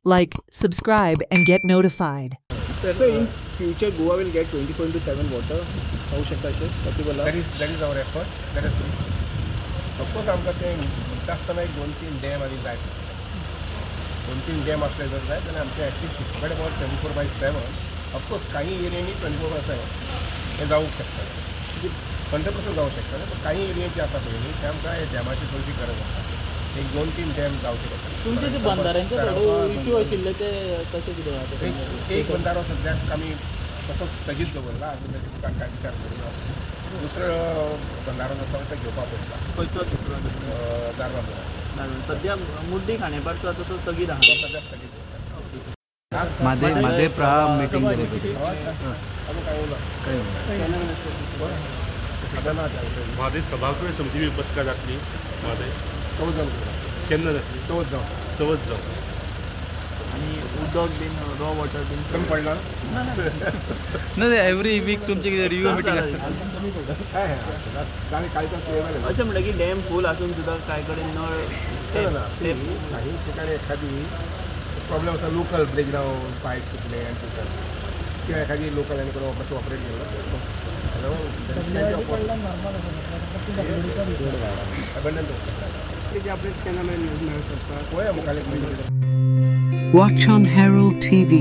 like, subscribe, and get notified. Sir, in future Goa will get 24/7 water. How शकता अशें possible? That is our effort. Let us see. Of course, आमकां तें म्हणटा आसतना एक 2-3 dam आनी जाय. 2-3 डॅम असले जर जाय जाल्यार आमचे एटलीस्ट फुकट अबाउट 24/7. ऑफकोर्स काही एरियांनी 24/7 हे जावंक शकता. 100% जावंक शकता. पण काही एरिया जे आसा पळय न्ही ते आमकां हे डॅमाची चडशी गरज आसा. एक 2-3 डॅम जावचे पडटा. तुमचे जे बंधाऱ्यांचे इश्यू आशिल्ले ते कशें कितें आसा? एक बंधारो सद्याक आमी तसोच स्थगीत दवरला आनी ताजे तुका कांय विचार करूना. दुसरो बंधारो आसा तो घेवपाक पडटा. खंयचो दुसरो? दारबांदोरा. सद्या मुड्डी खांडेपारचो आसा तो स्थगीत आहा. तो सद्या स्थगीत दवरला. मध्ये प्रा मीटिंग आमी कांय उलोवना. म्हादय सभागृह समिती बसका जातली म्हादय 14 जावन केन्ना जातली? 14 जावन आणि उदक बीन रॉ वॉटर बीन कमी पडला ना एवरी वीक तुमची रिव्ह्यू मीटिंग असते. काय काय अशें म्हणटा की डॅम फूल आसून सुद्दां कांय कडेन नळ काही ठिकाणी एखादी प्रॉब्लेम असा लोकल ब्रेकडाऊन पाईप फुटले आणि किंवा एखादी लोकल आणि कोणी कसं ऑपरेट केलं Watch on Herald TV.